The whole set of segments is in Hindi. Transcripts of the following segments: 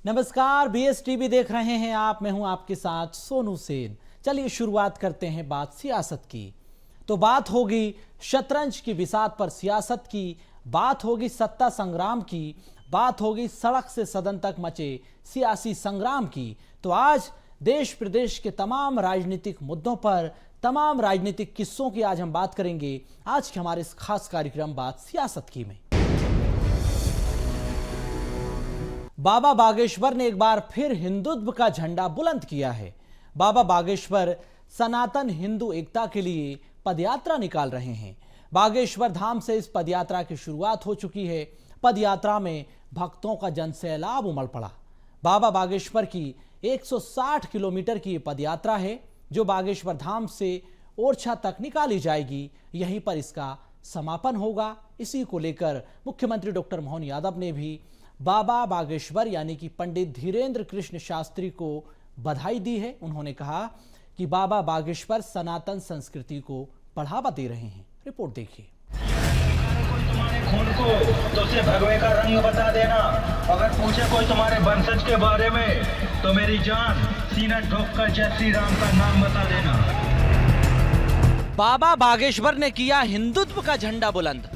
नमस्कार, बीएस टीवी देख रहे हैं आप। मैं हूं आपके साथ सोनू सेन। चलिए शुरुआत करते हैं बात सियासत की। तो बात होगी शतरंज की बिसात पर सियासत की, बात होगी सत्ता संग्राम की, बात होगी सड़क से सदन तक मचे सियासी संग्राम की। तो आज देश प्रदेश के तमाम राजनीतिक मुद्दों पर, तमाम राजनीतिक किस्सों की आज हम बात करेंगे आज के हमारे इस खास कार्यक्रम बात सियासत की में। बाबा बागेश्वर ने एक बार फिर हिंदुत्व का झंडा बुलंद किया है। बाबा बागेश्वर सनातन हिंदू एकता के लिए पदयात्रा निकाल रहे हैं। बागेश्वर धाम से इस पदयात्रा की शुरुआत हो चुकी है। पदयात्रा में भक्तों का जनसैलाब उमड़ पड़ा। बाबा बागेश्वर की 160 किलोमीटर की पदयात्रा है जो बागेश्वर धाम से ओरछा तक निकाली जाएगी। यहीं पर इसका समापन होगा। इसी को लेकर मुख्यमंत्री डॉक्टर मोहन यादव ने भी बाबा बागेश्वर यानी कि पंडित धीरेन्द्र कृष्ण शास्त्री को बधाई दी है। उन्होंने कहा कि बाबा बागेश्वर सनातन संस्कृति को बढ़ावा दे रहे हैं। रिपोर्ट देखिए। तुम्हारे खून को तो उसे भगवे का रंग बता देना। अगर पूछे कोई तुम्हारे वंशज के बारे में तो मेरी जान सीना ठोक कर जय श्री राम का नाम बता देना। बाबा बागेश्वर ने किया हिंदुत्व का झंडा बुलंद।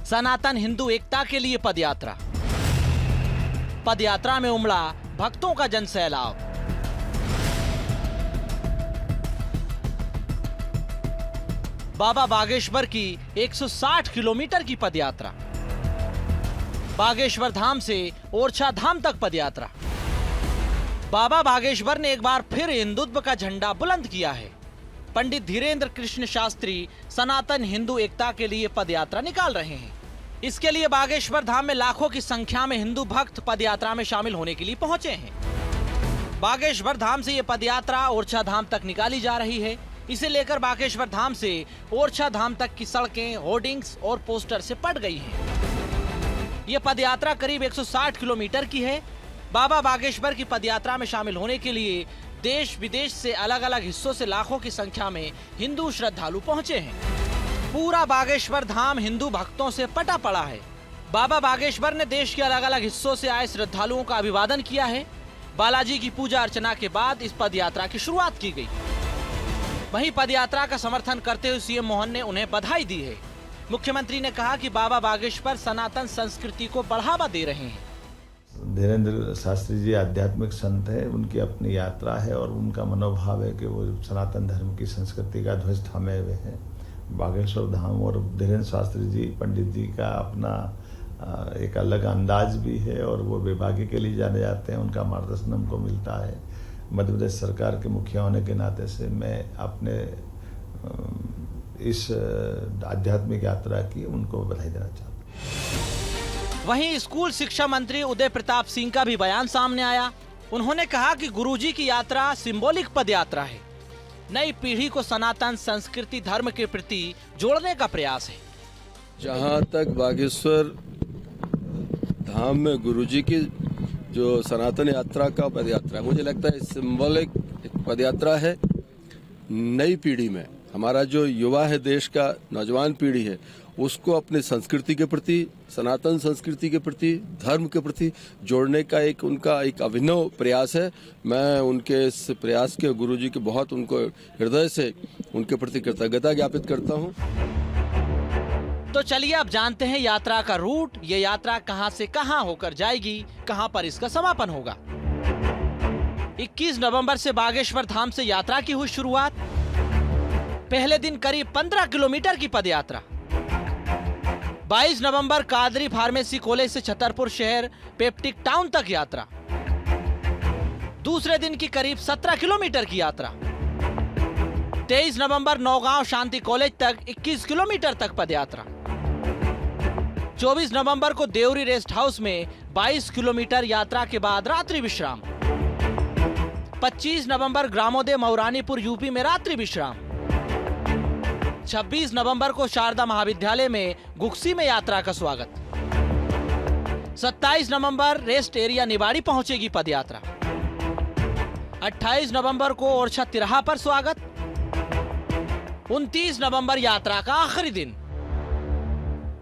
सनातन हिंदू एकता के लिए पदयात्रा। पदयात्रा में उमड़ा भक्तों का जनसैलाब। बाबा बागेश्वर की 160 किलोमीटर की पदयात्रा। बागेश्वर धाम से ओरछा धाम तक पदयात्रा। बाबा बागेश्वर ने एक बार फिर हिंदुत्व का झंडा बुलंद किया है। पंडित धीरेन्द्र कृष्ण शास्त्री सनातन हिंदू एकता के लिए पदयात्रा निकाल रहे हैं। इसके लिए बागेश्वर धाम में लाखों की संख्या में हिंदू भक्त पदयात्रा में शामिल होने के लिए पहुंचे हैं। बागेश्वर धाम से ये पदयात्रा ओरछा धाम तक निकाली जा रही है। इसे लेकर बागेश्वर धाम से ओरछा धाम तक की सड़कें, होर्डिंग्स और पोस्टर से पट गई हैं। ये पदयात्रा करीब 160 किलोमीटर की है। बाबा बागेश्वर की पदयात्रा में शामिल होने के लिए देश विदेश से अलग अलग हिस्सों से लाखों की संख्या में हिंदू श्रद्धालु पहुंचे हैं। पूरा बागेश्वर धाम हिंदू भक्तों से पटा पड़ा है। बाबा बागेश्वर ने देश के अलग अलग हिस्सों से आए श्रद्धालुओं का अभिवादन किया है। बालाजी की पूजा अर्चना के बाद इस पदयात्रा की शुरुआत की गई। वहीं पदयात्रा का समर्थन करते हुए सीएम मोहन ने उन्हें बधाई दी है। मुख्यमंत्री ने कहा कि बाबा बागेश्वर सनातन संस्कृति को बढ़ावा दे रहे हैं। धीरेन्द्र शास्त्री जी आध्यात्मिक संत है। उनकी अपनी यात्रा है और उनका मनोभाव है कि वो सनातन धर्म की संस्कृति का ध्वज थामे हुए हैं। बागेश्वर धाम और धीरेन्द्र शास्त्री जी पंडित जी का अपना एक अलग अंदाज भी है और वो विभागीय के लिए जाने जाते हैं। उनका मार्गदर्शन हमको मिलता है। मध्य प्रदेश सरकार के मुखिया होने के नाते से मैं अपने इस आध्यात्मिक यात्रा की उनको बधाई देना चाहता हूँ। वहीं स्कूल शिक्षा मंत्री उदय प्रताप सिंह का भी बयान सामने आया। उन्होंने कहा कि गुरुजी की यात्रा सिंबॉलिक पदयात्रा है। नई पीढ़ी को सनातन संस्कृति धर्म के प्रति जोड़ने का प्रयास है। जहाँ तक बागेश्वर धाम में गुरुजी की जो सनातन यात्रा का पदयात्रा, मुझे लगता है सिंबॉलिक पदयात्रा है। नई पीढ़ी में हमारा जो युवा है, देश का नौजवान पीढ़ी है, उसको अपनी संस्कृति के प्रति, सनातन संस्कृति के प्रति, धर्म के प्रति जोड़ने का उनका एक अभिनव प्रयास है। मैं उनके इस प्रयास के, गुरुजी के बहुत उनको हृदय से उनके प्रति कृतज्ञता ज्ञापित करता हूँ। तो चलिए अब जानते हैं यात्रा का रूट। ये यात्रा कहां से कहां होकर जाएगी, कहां पर इसका समापन होगा। 21 नवंबर से बागेश्वर धाम से यात्रा की हुई शुरुआत। पहले दिन करीब 15 किलोमीटर की पदयात्रा। 22 नवंबर कादरी फार्मेसी कॉलेज से छतरपुर शहर पेप्टिक टाउन तक यात्रा। दूसरे दिन की करीब 17 किलोमीटर की यात्रा। 23 नवंबर नौगांव शांति कॉलेज तक 21 किलोमीटर तक पदयात्रा। 24 नवंबर को देवरी रेस्ट हाउस में 22 किलोमीटर यात्रा के बाद रात्रि विश्राम। 25 नवंबर ग्रामोदय मौरानीपुर यूपी में रात्रि विश्राम। 26 नवंबर को शारदा महाविद्यालय में गुक्सी में यात्रा का स्वागत। 27 नवंबर रेस्ट एरिया निवाड़ी पहुंचेगी पदयात्रा। 28 नवंबर को ओरछा तिराहा पर स्वागत। 29 नवंबर यात्रा का आखिरी दिन।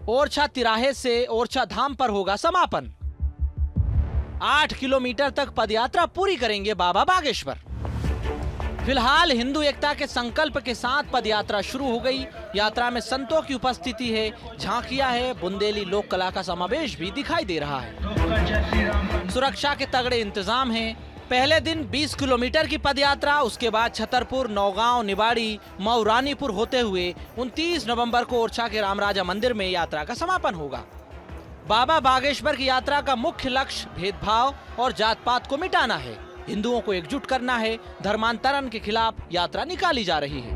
ओरछा तिराहे से ओरछा धाम पर होगा समापन। 8 किलोमीटर तक पदयात्रा पूरी करेंगे बाबा बागेश्वर। फिलहाल हिंदू एकता के संकल्प के साथ पदयात्रा शुरू हो गई। यात्रा में संतों की उपस्थिति है, झांकियां है, बुंदेली लोक कला का समावेश भी दिखाई दे रहा है। सुरक्षा के तगड़े इंतजाम हैं। पहले दिन 20 किलोमीटर की पदयात्रा, उसके बाद छतरपुर, नौगांव, निवाड़ी, मऊ, रानीपुर होते हुए 29 नवंबर को ओरछा के रामराजा मंदिर में यात्रा का समापन होगा। बाबा बागेश्वर की यात्रा का मुख्य लक्ष्य भेदभाव और जात पात को मिटाना है, हिंदुओं को एकजुट करना है। धर्मांतरण के खिलाफ यात्रा निकाली जा रही है।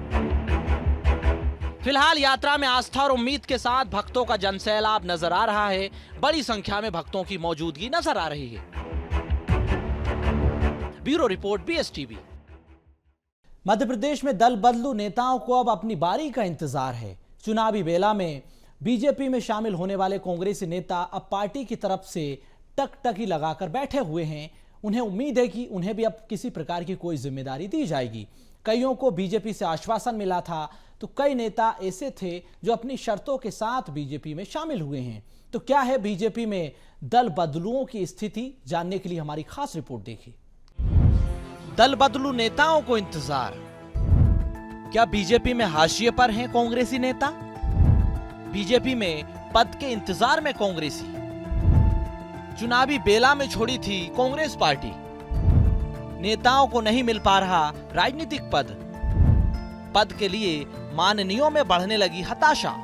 फिलहाल यात्रा में आस्था और उम्मीद के साथ भक्तों का जनसैलाब नजर आ रहा है। बड़ी संख्या में भक्तों की मौजूदगी नजर आ रही है। Bureau report, BSTV। Madhya Pradesh में दल बदलू नेताओं को अब अपनी बारी का इंतजार है। चुनावी बेला में बीजेपी में शामिल होने वाले कांग्रेसी नेता अब पार्टी की तरफ से टकटकी लगाकर बैठे हुए हैं। उन्हें उम्मीद है कि उन्हें भी अब किसी प्रकार की कोई जिम्मेदारी दी जाएगी। कईयों को बीजेपी से आश्वासन मिला था, तो कई नेता ऐसे थे जो अपनी शर्तों के साथ बीजेपी में शामिल हुए हैं। तो क्या है बीजेपी में दल बदलुओं की स्थिति, जानने के लिए हमारी खास रिपोर्ट देखिए। दल बदलू नेताओं को इंतजार। क्या बीजेपी में हाशिए पर हैं कांग्रेसी नेता? बीजेपी में पद के इंतजार में कांग्रेसी। चुनावी बेला में छोड़ी थी कांग्रेस पार्टी। नेताओं को नहीं मिल पा रहा राजनीतिक पद। पद के लिए माननीयों में बढ़ने लगी हताशा।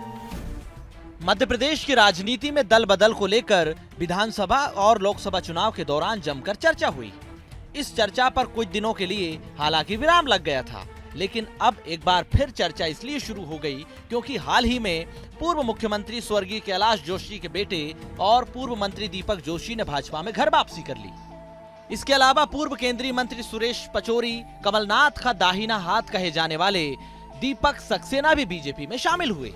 मध्य प्रदेश की राजनीति में दल बदल को लेकर विधानसभा और लोकसभा चुनाव के दौरान जमकर चर्चा हुई। इस चर्चा पर कुछ दिनों के लिए हालांकि विराम लग गया था, लेकिन अब एक बार फिर चर्चा इसलिए शुरू हो गई क्योंकि हाल ही में पूर्व मुख्यमंत्री स्वर्गीय कैलाश जोशी के बेटे और पूर्व मंत्री दीपक जोशी ने भाजपा में घर वापसी कर ली। इसके अलावा पूर्व केंद्रीय मंत्री सुरेश पचौरी, कमलनाथ का दाहिना हाथ कहे जाने वाले दीपक सक्सेना भी बीजेपी में शामिल हुए।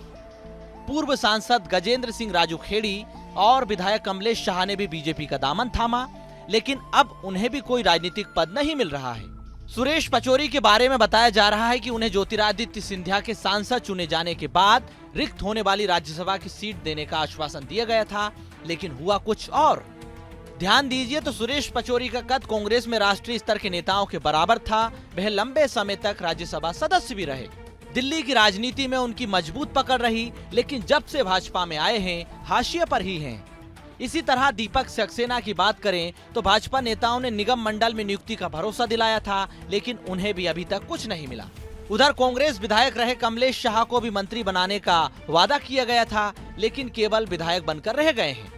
पूर्व सांसद गजेंद्र सिंह राजू खेड़ी और विधायक कमलेश शाह ने भी बीजेपी का दामन थामा, लेकिन अब उन्हें भी कोई राजनीतिक पद नहीं मिल रहा है। सुरेश पचौरी के बारे में बताया जा रहा है कि उन्हें ज्योतिरादित्य सिंधिया के सांसद चुने जाने के बाद रिक्त होने वाली राज्यसभा की सीट देने का आश्वासन दिया गया था, लेकिन हुआ कुछ और। ध्यान दीजिए तो सुरेश पचौरी का कद कांग्रेस में राष्ट्रीय स्तर के नेताओं के बराबर था। वह लंबे समय तक राज्यसभा सदस्य भी रहे। दिल्ली की राजनीति में उनकी मजबूत पकड़ रही, लेकिन जब से भाजपा में आए हैं हाशिए पर ही हैं। इसी तरह दीपक सक्सेना की बात करें तो भाजपा नेताओं ने निगम मंडल में नियुक्ति का भरोसा दिलाया था, लेकिन उन्हें भी अभी तक कुछ नहीं मिला। उधर कांग्रेस विधायक रहे कमलेश शाह को भी मंत्री बनाने का वादा किया गया था, लेकिन केवल विधायक बनकर रह गए हैं।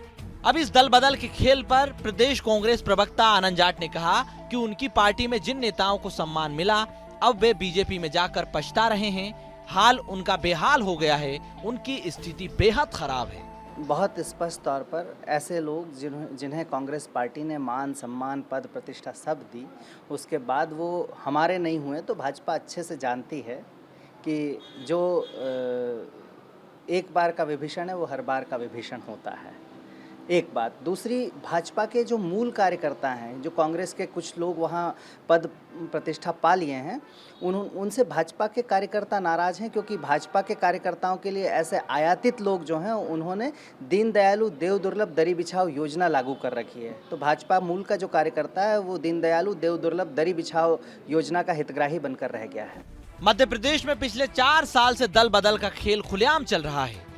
अब इस दल बदल के खेल पर प्रदेश कांग्रेस प्रवक्ता आनंद जाट ने कहा कि उनकी पार्टी में जिन नेताओं को सम्मान मिला, अब वे बीजेपी में जाकर पछता रहे हैं। हाल उनका बेहाल हो गया है, उनकी स्थिति बेहद खराब है। बहुत स्पष्ट तौर पर ऐसे लोग जिन्हें कांग्रेस पार्टी ने मान सम्मान पद प्रतिष्ठा सब दी, उसके बाद वो हमारे नहीं हुए, तो भाजपा अच्छे से जानती है कि जो एक बार का विभीषण है वो हर बार का विभीषण होता है। एक बात। दूसरी, भाजपा के जो मूल कार्यकर्ता हैं, जो कांग्रेस के कुछ लोग वहाँ पद प्रतिष्ठा पा लिए हैं, उनसे भाजपा के कार्यकर्ता नाराज़ हैं, क्योंकि भाजपा के कार्यकर्ताओं के लिए ऐसे आयातित लोग जो हैं उन्होंने दीनदयालु देव दुर्लभ दरी बिछाओ योजना लागू कर रखी है। तो भाजपा मूल का जो कार्यकर्ता है वो दीनदयालु देव दुर्लभ दरी बिछाओ योजना का हितग्राही बनकर रह गया है। मध्य प्रदेश में पिछले 4 साल से दल बदल का खेल खुलेआम चल रहा है।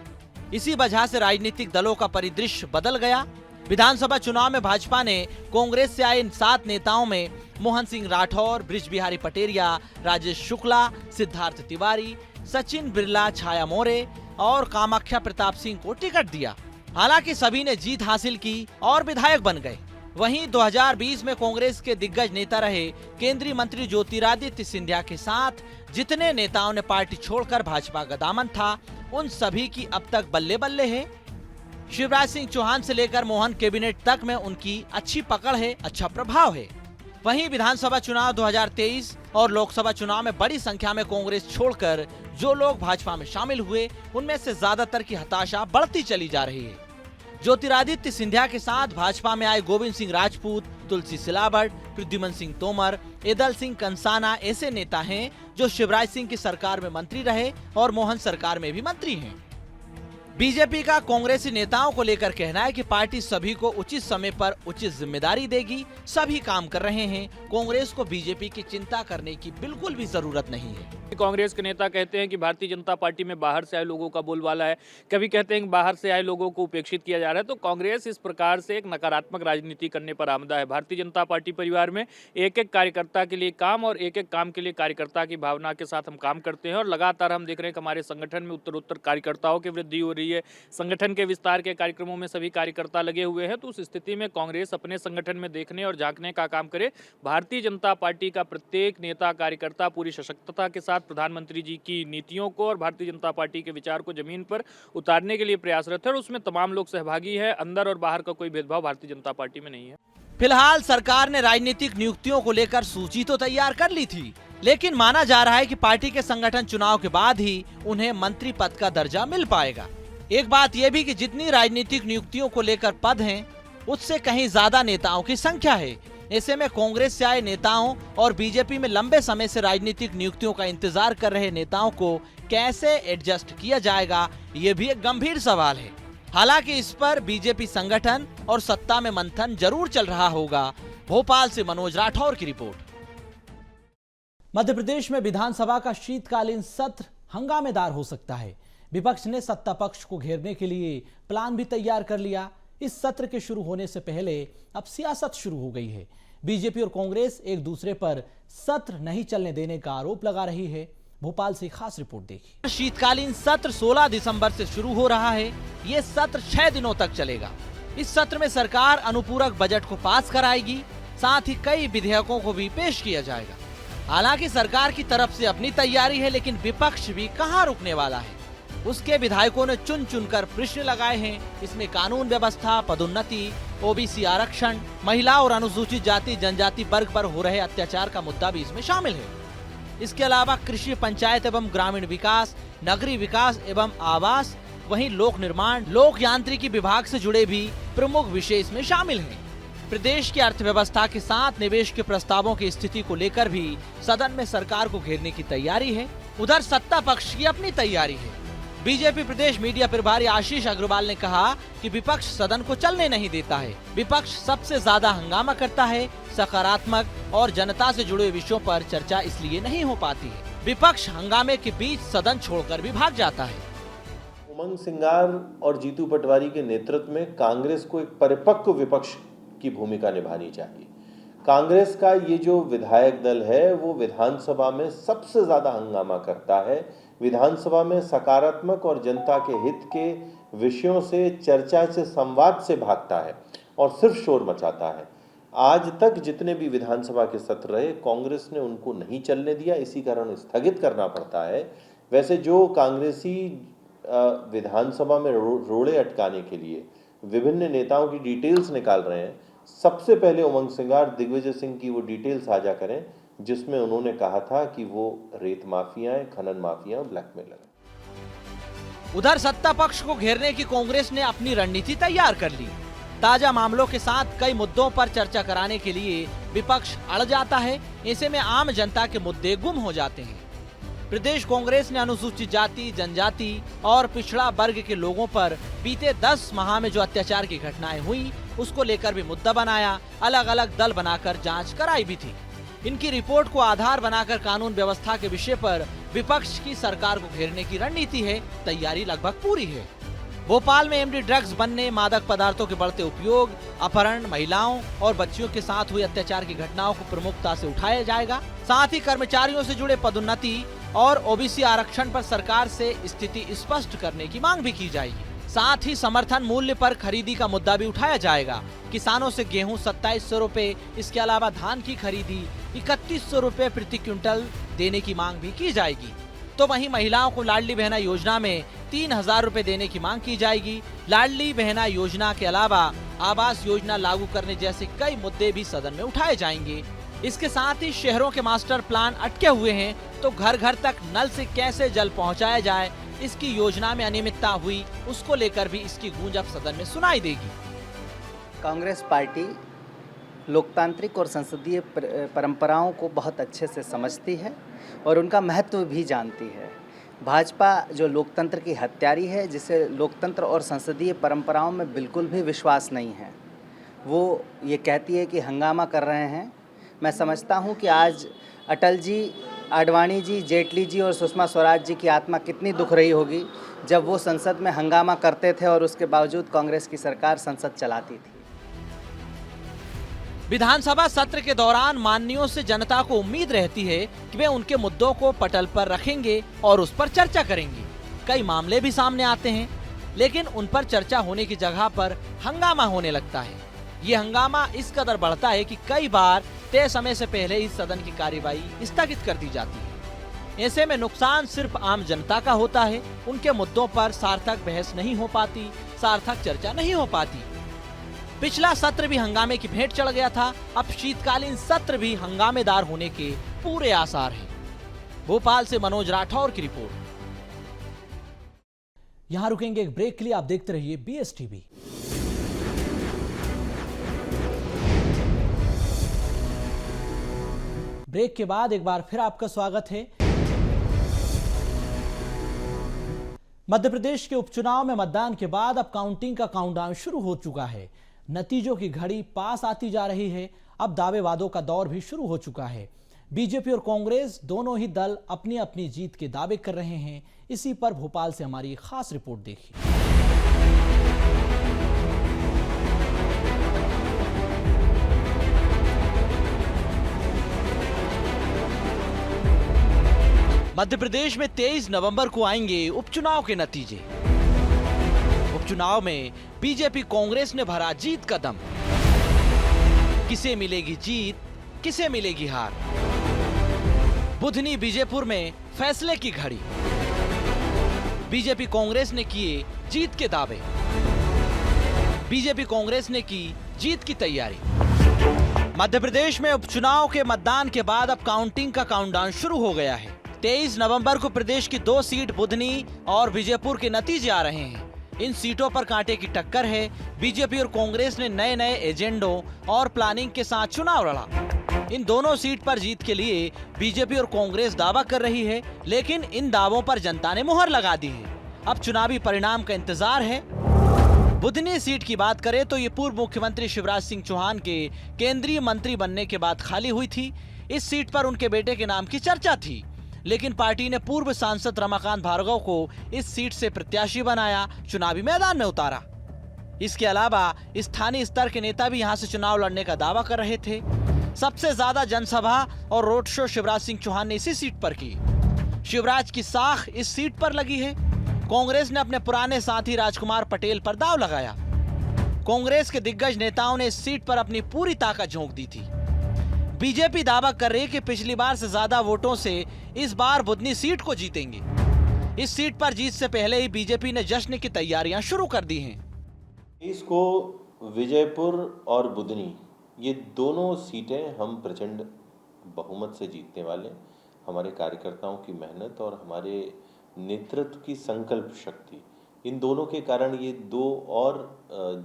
इसी वजह से राजनीतिक दलों का परिदृश्य बदल गया। विधानसभा चुनाव में भाजपा ने कांग्रेस से आए इन 7 नेताओं में मोहन सिंह राठौर, बृज बिहारी पटेरिया, राजेश शुक्ला, सिद्धार्थ तिवारी, सचिन बिरला, छाया मोरे और कामाख्या प्रताप सिंह को टिकट दिया। हालांकि सभी ने जीत हासिल की और विधायक बन गए। वहीं 2020 में कांग्रेस के दिग्गज नेता रहे केंद्रीय मंत्री ज्योतिरादित्य सिंधिया के साथ जितने नेताओं ने पार्टी छोड़कर भाजपा का दामन था, उन सभी की अब तक बल्ले बल्ले है। शिवराज सिंह चौहान से लेकर मोहन कैबिनेट तक में उनकी अच्छी पकड़ है, अच्छा प्रभाव है। वहीं विधानसभा चुनाव 2023 और लोकसभा चुनाव में बड़ी संख्या में कांग्रेस छोड़कर जो लोग भाजपा में शामिल हुए, उनमें से ज्यादातर की हताशा बढ़ती चली जा रही है। ज्योतिरादित्य सिंधिया के साथ भाजपा में आए गोविंद सिंह राजपूत, तुलसी सिलावट, प्रद्युमन सिंह तोमर, एदल सिंह कंसाना ऐसे नेता हैं जो शिवराज सिंह की सरकार में मंत्री रहे और मोहन सरकार में भी मंत्री हैं। बीजेपी का कांग्रेसी नेताओं को लेकर कहना है कि पार्टी सभी को उचित समय पर उचित जिम्मेदारी देगी, सभी काम कर रहे हैं, कांग्रेस को बीजेपी की चिंता करने की बिल्कुल भी जरूरत नहीं है। कांग्रेस के नेता कहते हैं कि भारतीय जनता पार्टी में बाहर से आए लोगों का बोलबाला है, कभी कहते हैं कि बाहर से आए लोगों को उपेक्षित किया जा रहा है। तो कांग्रेस इस प्रकार से एक नकारात्मक राजनीति करने पर आमदा है। भारतीय जनता पार्टी परिवार में एक एक कार्यकर्ता के लिए काम और एक एक काम के लिए कार्यकर्ता की भावना के साथ हम काम करते हैं और लगातार हम देख रहे हैं कि हमारे संगठन में उत्तरोत्तर कार्यकर्ताओं की वृद्धि हो रही है। संगठन के विस्तार के कार्यक्रमों में सभी कार्यकर्ता लगे हुए हैं। तो उस स्थिति में कांग्रेस अपने संगठन में देखने और झांकने का काम करे। भारतीय जनता पार्टी का प्रत्येक नेता कार्यकर्ता पूरी सशक्तता के साथ प्रधानमंत्री जी की नीतियों को और भारतीय जनता पार्टी के विचार को जमीन पर उतारने के लिए प्रयासरत है और उसमें तमाम लोग सहभागी है। अंदर और बाहर का कोई भेदभाव भारतीय जनता पार्टी में नहीं है। फिलहाल सरकार ने राजनीतिक नियुक्तियों को लेकर सूची तो तैयार कर ली थी, लेकिन माना जा रहा है कि पार्टी के संगठन चुनाव के बाद ही उन्हें मंत्री पद का दर्जा मिल पाएगा। एक बात यह भी कि जितनी राजनीतिक नियुक्तियों को लेकर पद हैं, उससे कहीं ज्यादा नेताओं की संख्या है। ऐसे में कांग्रेस से आए नेताओं और बीजेपी में लंबे समय से राजनीतिक नियुक्तियों का इंतजार कर रहे नेताओं को कैसे एडजस्ट किया जाएगा, ये भी एक गंभीर सवाल है। हालांकि इस पर बीजेपी संगठन और सत्ता में मंथन जरूर चल रहा होगा। भोपाल से मनोज राठौर की रिपोर्ट। मध्य प्रदेश में विधानसभा का शीतकालीन सत्र हंगामेदार हो सकता है। विपक्ष ने सत्ता पक्ष को घेरने के लिए प्लान भी तैयार कर लिया। इस सत्र के शुरू होने से पहले अब सियासत शुरू हो गई है। बीजेपी और कांग्रेस एक दूसरे पर सत्र नहीं चलने देने का आरोप लगा रही है। भोपाल से खास रिपोर्ट देखिए। शीतकालीन सत्र 16 दिसंबर से शुरू हो रहा है। ये सत्र 6 दिनों तक चलेगा। इस सत्र में सरकार अनुपूरक बजट को पास कराएगी, साथ ही कई विधेयकों को भी पेश किया जाएगा। हालांकि सरकार की तरफ से अपनी तैयारी है, लेकिन विपक्ष भी कहां रुकने वाला है। उसके विधायकों ने चुन चुनकर प्रश्न लगाए हैं। इसमें कानून व्यवस्था, पदोन्नति, ओबीसी आरक्षण, महिला और अनुसूचित जाति जनजाति वर्ग पर हो रहे अत्याचार का मुद्दा भी इसमें शामिल है। इसके अलावा कृषि, पंचायत एवं ग्रामीण विकास, नगरीय विकास एवं आवास, वहीं लोक निर्माण, लोक यांत्रिकी विभाग से जुड़े भी प्रमुख विषय इसमें शामिल हैं। प्रदेश की अर्थव्यवस्था के साथ निवेश के प्रस्तावों की स्थिति को लेकर भी सदन में सरकार को घेरने की तैयारी है। उधर सत्ता पक्ष की अपनी तैयारी है। बीजेपी प्रदेश मीडिया प्रभारी आशीष अग्रवाल ने कहा कि विपक्ष सदन को चलने नहीं देता है। विपक्ष सबसे ज्यादा हंगामा करता है। सकारात्मक और जनता से जुड़े विषयों पर चर्चा इसलिए नहीं हो पाती है। विपक्ष हंगामे के बीच सदन छोड़कर भी भाग जाता है। उमंग सिंगार और जीतू पटवारी के नेतृत्व में कांग्रेस को एक परिपक्व विपक्ष की भूमिका निभानी चाहिए। कांग्रेस का ये जो विधायक दल है वो विधानसभा में सबसे ज्यादा हंगामा करता है। विधानसभा में सकारात्मक और जनता के हित के विषयों से, चर्चा से, संवाद से भागता है और सिर्फ शोर मचाता है। आज तक जितने भी विधानसभा के सत्र रहे, कांग्रेस ने उनको नहीं चलने दिया, इसी कारण स्थगित करना पड़ता है। वैसे जो कांग्रेसी विधानसभा में रोड़े अटकाने के लिए विभिन्न नेताओं की डिटेल्स निकाल रहे हैं, सबसे पहले उमंग सिंगार, दिग्विजय सिंह की वो डिटेल साझा करें जिसमें उन्होंने कहा था कि वो रेत माफिया है, खनन माफिया, ब्लैकमेलर है। उधर सत्ता पक्ष को घेरने की कांग्रेस ने अपनी रणनीति तैयार कर ली। ताजा मामलों के साथ कई मुद्दों पर चर्चा कराने के लिए विपक्ष अड़ जाता है। ऐसे में आम जनता के मुद्दे गुम हो जाते हैं। प्रदेश कांग्रेस ने अनुसूचित जाति, जनजाति और पिछड़ा वर्ग के लोगों पर बीते 10 माह में जो अत्याचार की घटनाएं हुई, उसको लेकर भी मुद्दा बनाया। अलग अलग दल बनाकर जांच कराई भी थी। इनकी रिपोर्ट को आधार बनाकर कानून व्यवस्था के विषय पर विपक्ष की सरकार को घेरने की रणनीति है। तैयारी लगभग पूरी है। भोपाल में एमडी ड्रग्स बनने, मादक पदार्थों के बढ़ते उपयोग, अपहरण, महिलाओं और बच्चियों के साथ हुए अत्याचार की घटनाओं को प्रमुखता से उठाया जाएगा। साथ ही कर्मचारियों से जुड़े पदोन्नति और ओबीसी आरक्षण पर सरकार से स्थिति स्पष्ट करने की मांग भी की जाएगी। साथ ही समर्थन मूल्य पर खरीदी का मुद्दा भी उठाया जाएगा। किसानों से गेहूं 2700 रुपए, इसके अलावा धान की खरीदी 3100 रुपए प्रति क्विंटल देने की मांग भी की जाएगी। तो वहीं महिलाओं को लाडली बहना योजना में 3000 रुपए देने की मांग की जाएगी। लाडली बहना योजना के अलावा आवास योजना लागू करने जैसे कई मुद्दे भी सदन में उठाए जाएंगे। इसके साथ ही शहरों के मास्टर प्लान अटके हुए हैं, तो घर घर तक नल से कैसे जल पहुंचाया जाए, इसकी योजना में अनियमितता हुई, उसको लेकर भी इसकी गूंज अब सदन में सुनाई देगी। कांग्रेस पार्टी लोकतांत्रिक और संसदीय परंपराओं को बहुत अच्छे से समझती है और उनका महत्व भी जानती है। भाजपा जो लोकतंत्र की हत्यारी है, जिसे लोकतंत्र और संसदीय परंपराओं में बिल्कुल भी विश्वास नहीं है, वो ये कहती है कि हंगामा कर रहे हैं। मैं समझता हूँ कि आज अटल जी, आडवाणी जी, जेटली जी और सुषमा स्वराज जी की आत्मा कितनी दुख रही होगी जब वो संसद में हंगामा करते थे और उसके बावजूद कांग्रेस की सरकार संसद चलाती थी। विधानसभा सत्र के दौरान माननीयों से जनता को उम्मीद रहती है कि वे उनके मुद्दों को पटल पर रखेंगे और उस पर चर्चा करेंगे। कई मामले भी सामने आते हैं, लेकिन उन पर चर्चा होने की जगह पर हंगामा होने लगता है। ये हंगामा इस कदर बढ़ता है कि कई बार तय समय से पहले ही सदन की कार्यवाही स्थगित कर दी जाती है। ऐसे में नुकसान सिर्फ आम जनता का होता है। उनके मुद्दों पर सार्थक बहस नहीं हो पाती, सार्थक चर्चा नहीं हो पाती। पिछला सत्र भी हंगामे की भेंट चढ़ गया था। अब शीतकालीन सत्र भी हंगामेदार होने के पूरे आसार हैं। भोपाल से मनोज राठौर की रिपोर्ट। यहां रुकेंगे एक ब्रेक के लिए। आप देखते रहिए BSTV। ब्रेक के बाद एक बार फिर आपका स्वागत है। मध्य प्रदेश के उपचुनाव में मतदान के बाद अब काउंटिंग का काउंटडाउन शुरू हो चुका है। नतीजों की घड़ी पास आती जा रही है। अब दावे वादों का दौर भी शुरू हो चुका है। बीजेपी और कांग्रेस दोनों ही दल अपनी अपनी जीत के दावे कर रहे हैं। इसी पर भोपाल से हमारी एक खास रिपोर्ट देखिए। मध्य प्रदेश में 23 नवंबर को आएंगे उपचुनाव के नतीजे। उपचुनाव में बीजेपी कांग्रेस ने भरा जीत का दम। किसे मिलेगी जीत, किसे मिलेगी हार। बुधनी बीजेपुर में फैसले की घड़ी। बीजेपी कांग्रेस ने किए जीत के दावे। बीजेपी कांग्रेस ने की जीत की तैयारी। मध्य प्रदेश में उपचुनाव के मतदान के बाद अब काउंटिंग का काउंटडाउन शुरू हो गया है। 23 नवंबर को प्रदेश की 2 सीट बुधनी और बीजेपुर के नतीजे आ रहे हैं। इन सीटों पर कांटे की टक्कर है। बीजेपी और कांग्रेस ने नए नए एजेंडों और प्लानिंग के साथ चुनाव लड़ा। इन दोनों सीट पर जीत के लिए बीजेपी और कांग्रेस दावा कर रही है, लेकिन इन दावों पर जनता ने मुहर लगा दी है। अब चुनावी परिणाम का इंतजार है। बुधनी सीट की बात करें तो ये पूर्व मुख्यमंत्री शिवराज सिंह चौहान के केंद्रीय मंत्री बनने के बाद खाली हुई थी। इस सीट पर उनके बेटे के नाम की चर्चा थी, लेकिन पार्टी ने पूर्व सांसद रमाकांत भार्गव को इस सीट से प्रत्याशी बनाया, चुनावी मैदान में उतारा। इसके अलावा स्थानीय स्तर के नेता भी यहां से चुनाव लड़ने का दावा कर रहे थे। सबसे ज्यादा जनसभा और रोड शो शिवराज सिंह चौहान ने इसी सीट पर की। शिवराज की साख इस सीट पर लगी है। कांग्रेस ने अपने पुराने साथी राजकुमार पटेल पर दांव लगाया। कांग्रेस के दिग्गज नेताओं ने इस सीट पर अपनी पूरी ताकत झोंक दी थी। बीजेपी दावा कर रही है कि पिछली बार से ज्यादा वोटों से इस बार बुधनी सीट को जीतेंगे। इस सीट पर जीत से पहले ही बीजेपी ने जश्न की तैयारियां शुरू कर दी हैं। इसको विजयपुर और बुधनी, ये दोनों सीटें हम प्रचंड बहुमत से जीतने वाले। हमारे कार्यकर्ताओं की मेहनत और हमारे नेतृत्व की संकल्प शक्ति, इन दोनों के कारण ये 2 और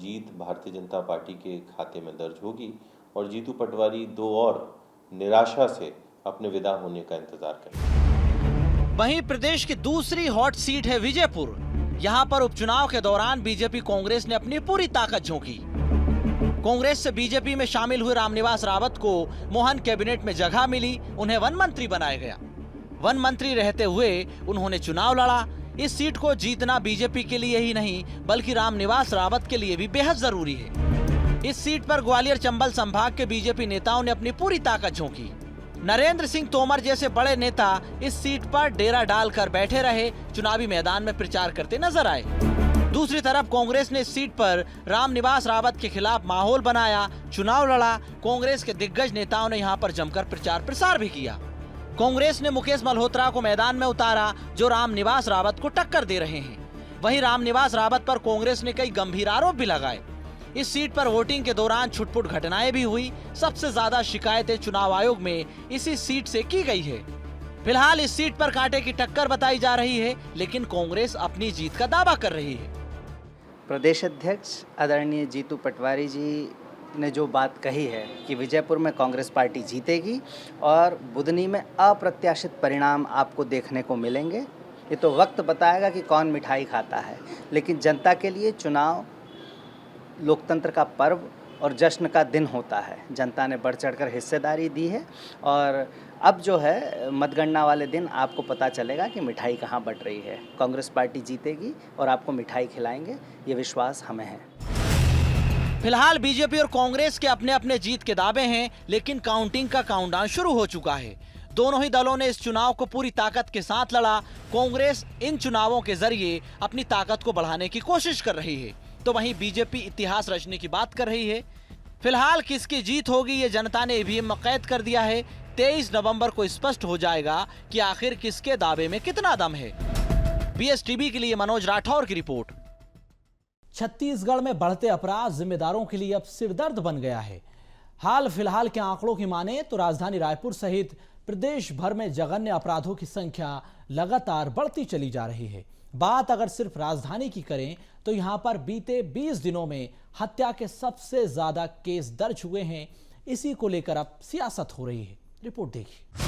जीत भारतीय जनता पार्टी के खाते में दर्ज होगी और जीतू पटवारी 2 और निराशा से अपने विदा होने का इंतजार करें। वहीं प्रदेश की दूसरी हॉट सीट है विजयपुर। यहां पर उपचुनाव के दौरान बीजेपी कांग्रेस ने अपनी पूरी ताकत झोंकी। कांग्रेस से बीजेपी में शामिल हुए रामनिवास रावत को मोहन कैबिनेट में जगह मिली। उन्हें वन मंत्री बनाया गया। वन मंत्री रहते हुए उन्होंने चुनाव लड़ा। इस सीट को जीतना बीजेपी के लिए ही नहीं बल्कि रामनिवास रावत के लिए भी बेहद जरूरी है। इस सीट पर ग्वालियर चंबल संभाग के बीजेपी नेताओं ने अपनी पूरी ताकत झोंकी। नरेंद्र सिंह तोमर जैसे बड़े नेता इस सीट पर डेरा डालकर बैठे रहे, चुनावी मैदान में प्रचार करते नजर आए। दूसरी तरफ कांग्रेस ने इस सीट पर रामनिवास रावत के खिलाफ माहौल बनाया, चुनाव लड़ा। कांग्रेस के दिग्गज नेताओं ने यहां पर जमकर प्रचार प्रसार भी किया। कांग्रेस ने मुकेश मल्होत्रा को मैदान में उतारा, जो रामनिवास रावत को टक्कर दे रहे हैं। वहीं रामनिवास रावत पर कांग्रेस ने कई गंभीर आरोप भी लगाए। इस सीट पर वोटिंग के दौरान छुटपुट घटनाएं भी हुई। सबसे ज्यादा शिकायतें चुनाव आयोग में इसी सीट से की गई है। फिलहाल इस सीट पर कांटे की टक्कर बताई जा रही है, लेकिन कांग्रेस अपनी जीत का दावा कर रही है। प्रदेश अध्यक्ष आदरणीय जीतू पटवारी जी ने जो बात कही है कि विजयपुर में कांग्रेस पार्टी जीतेगी और बुधनी में अप्रत्याशित परिणाम आपको देखने को मिलेंगे, ये तो वक्त बताएगा कि कौन मिठाई खाता है, लेकिन जनता के लिए चुनाव लोकतंत्र का पर्व और जश्न का दिन होता है। जनता ने बढ़ चढ़कर हिस्सेदारी दी है और अब जो है मतगणना वाले दिन आपको पता चलेगा कि मिठाई कहाँ बट रही है। कांग्रेस पार्टी जीतेगी और आपको मिठाई खिलाएंगे, ये विश्वास हमें है। फिलहाल बीजेपी और कांग्रेस के अपने अपने जीत के दावे हैं, लेकिन काउंटिंग का काउंटडाउन शुरू हो चुका है। दोनों ही दलों ने इस चुनाव को पूरी ताकत के साथ लड़ा। कांग्रेस इन चुनावों के जरिए अपनी ताकत को बढ़ाने की कोशिश कर रही है, तो वहीं बीजेपी इतिहास रचने की बात कर रही है। फिलहाल किसकी जीत होगी ये जनता ने ईवीएम में कैद कर दिया है। 23 नवंबर को स्पष्ट हो जाएगा कि आखिर किसके दावे में कितना दम है। बीएसटीवी के लिए मनोज राठौर की रिपोर्ट। छत्तीसगढ़ में बढ़ते अपराध जिम्मेदारों के लिए अब सिरदर्द बन गया है। हाल फिलहाल के आंकड़ों की माने तो राजधानी रायपुर सहित प्रदेश भर में जघन्य अपराधों की संख्या लगातार बढ़ती चली जा रही है। बात अगर सिर्फ राजधानी की करें तो यहां पर बीते 20 दिनों में हत्या के सबसे ज्यादा केस दर्ज हुए हैं। इसी को लेकर अब सियासत हो रही है। रिपोर्ट देखिए।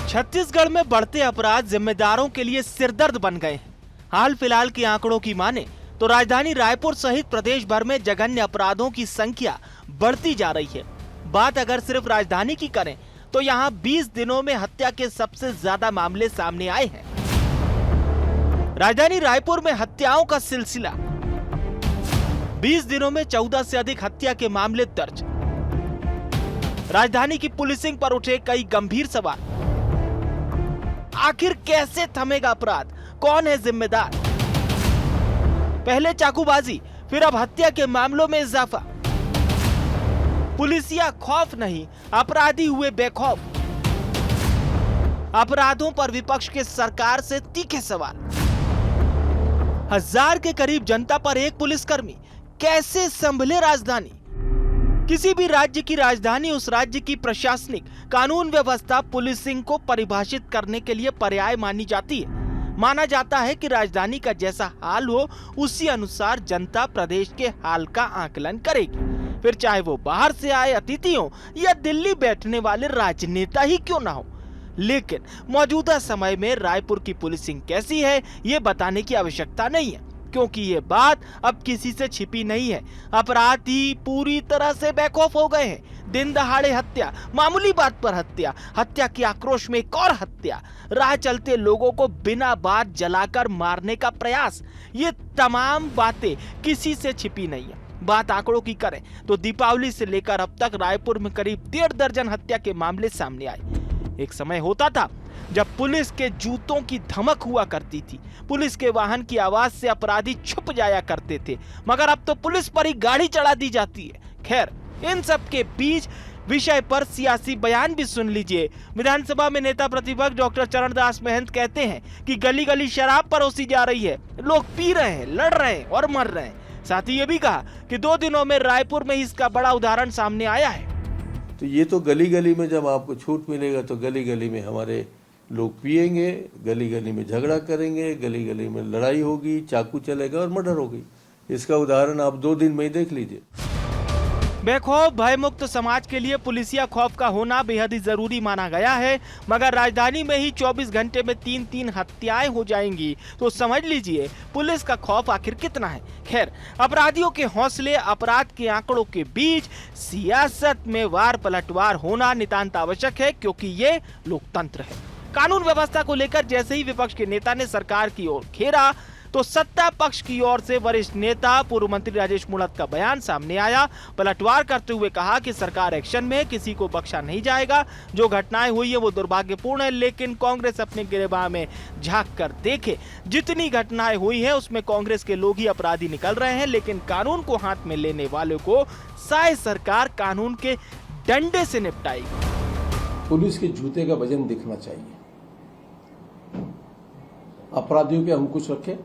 छत्तीसगढ़ में बढ़ते अपराध जिम्मेदारों के लिए सिरदर्द बन गए हैं। हाल फिलहाल के आंकड़ों की माने तो राजधानी रायपुर सहित प्रदेश भर में जघन्य अपराधों की संख्या बढ़ती जा रही है। बात अगर सिर्फ राजधानी की करें तो यहां 20 दिनों में हत्या के सबसे ज्यादा मामले सामने आए हैं। राजधानी रायपुर में हत्याओं का सिलसिला, 20 दिनों में 14 से अधिक हत्या के मामले दर्ज। राजधानी की पुलिसिंग पर उठे कई गंभीर सवाल। आखिर कैसे थमेगा अपराध? कौन है जिम्मेदार? पहले चाकूबाजी, फिर अब हत्या के मामलों में इजाफा। पुलिसिया खौफ नहीं, अपराधी हुए बेखौफ। अपराधों पर विपक्ष के सरकार से तीखे सवाल। 1000 के करीब जनता पर एक पुलिसकर्मी, कैसे संभले राजधानी? किसी भी राज्य की राजधानी उस राज्य की प्रशासनिक कानून व्यवस्था पुलिसिंग को परिभाषित करने के लिए पर्याय मानी जाती है। माना जाता है कि राजधानी का जैसा हाल हो उसी अनुसार जनता प्रदेश के हाल का आकलन करेगी, फिर चाहे वो बाहर से आए अतिथि हो या दिल्ली बैठने वाले राजनेता ही क्यों ना हो। लेकिन मौजूदा समय में रायपुर की पुलिसिंग कैसी है ये बताने की आवश्यकता नहीं है, क्योंकि ये बात अब किसी से छिपी नहीं है। अपराधी पूरी तरह से बेखौफ हो गए हैं। दिन दहाड़े हत्या, मामूली बात पर हत्या, हत्या के आक्रोश में एक और हत्या, राह चलते लोगों को बिना बात जलाकर मारने का प्रयास, ये तमाम बातें किसी से छिपी नहीं है। बात आंकड़ों की करें तो दीपावली से लेकर अब तक रायपुर में करीब 1.5 दर्जन हत्या के मामले सामने आए। एक समय होता था जब पुलिस के जूतों की धमक हुआ करती थी, पुलिस के वाहन की आवाज से अपराधी छुप जाया करते थे, मगर अब तो पुलिस पर ही गाड़ी चढ़ा दी जाती है। खैर, इन सब के बीच विषय पर सियासी बयान भी सुन लीजिए। विधानसभा में नेता प्रतिपक्ष डॉक्टर चरणदास महंत कहते हैं कि गली गली शराब परोसी जा रही है, लोग पी रहे हैं, लड़ रहे हैं और मर रहे हैं। साथ ही ये भी कहा कि 2 दिनों में रायपुर में इसका बड़ा उदाहरण सामने आया है। तो ये तो गली गली में जब आपको छूट मिलेगा तो गली गली में हमारे लोग पिएंगे, गली गली में झगड़ा करेंगे, गली गली में लड़ाई होगी, चाकू चलेगा और मर्डर होगी। इसका उदाहरण आप 2 दिन में ही देख लीजिए। बेखौफ भयमुक्त समाज के लिए पुलिसिया खौफ का होना बेहद ही जरूरी माना गया है, मगर राजधानी में ही 24 घंटे में 3-3 हत्याएं हो जाएंगी तो समझ लीजिए पुलिस का खौफ आखिर कितना है। खैर, अपराधियों के हौसले, अपराध के आंकड़ों के बीच सियासत में वार पलटवार होना नितांत आवश्यक है, क्योंकि ये लोकतंत्र है। कानून व्यवस्था को लेकर जैसे ही विपक्ष के नेता ने सरकार की ओर घेरा तो सत्ता पक्ष की ओर से वरिष्ठ नेता पूर्व मंत्री राजेश मूणत का बयान सामने आया। पलटवार करते हुए कहा कि सरकार एक्शन में, किसी को बख्शा नहीं जाएगा। जो घटनाएं हुई है वो दुर्भाग्यपूर्ण है, लेकिन कांग्रेस अपने गिरेबान में झांक कर देखे। जितनी घटनाएं हुई है उसमें कांग्रेस के लोग ही अपराधी निकल रहे हैं, लेकिन कानून को हाथ में लेने वालों को शायद सरकार कानून के डंडे से निपटाएगी। पुलिस के जूते का वजन दिखना चाहिए। अपराधियों पे अंकुश रखे,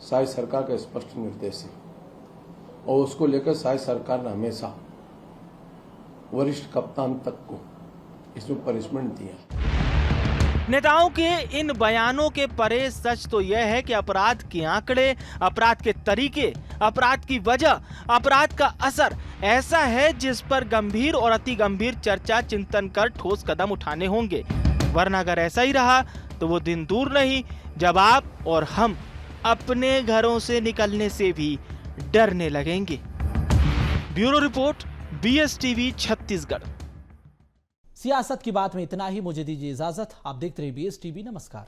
शायद सरकार का स्पष्ट निर्देश है और उसको लेकर शायद सरकार ने हमेशा वरिष्ठ कप्तान तक को इसमें पनिशमेंट दिया। नेताओं के इन बयानों के परे सच तो यह है कि अपराध के आंकड़े, अपराध के तरीके, अपराध की वजह, अपराध का असर ऐसा है जिस पर गंभीर और अति गंभीर चर्चा, चिंतन कर ठोस कदम उठाने होंगे। वरना अगर ऐसा ही रहा तो वो दिन दूर नहीं जब आप और हम अपने घरों से निकलने से भी डरने लगेंगे। Bureau report, BSTV Chhattisgarh. सियासत की बात में इतना ही। मुझे दीजिए इजाजत। आप देखते रहिए BSTV। नमस्कार।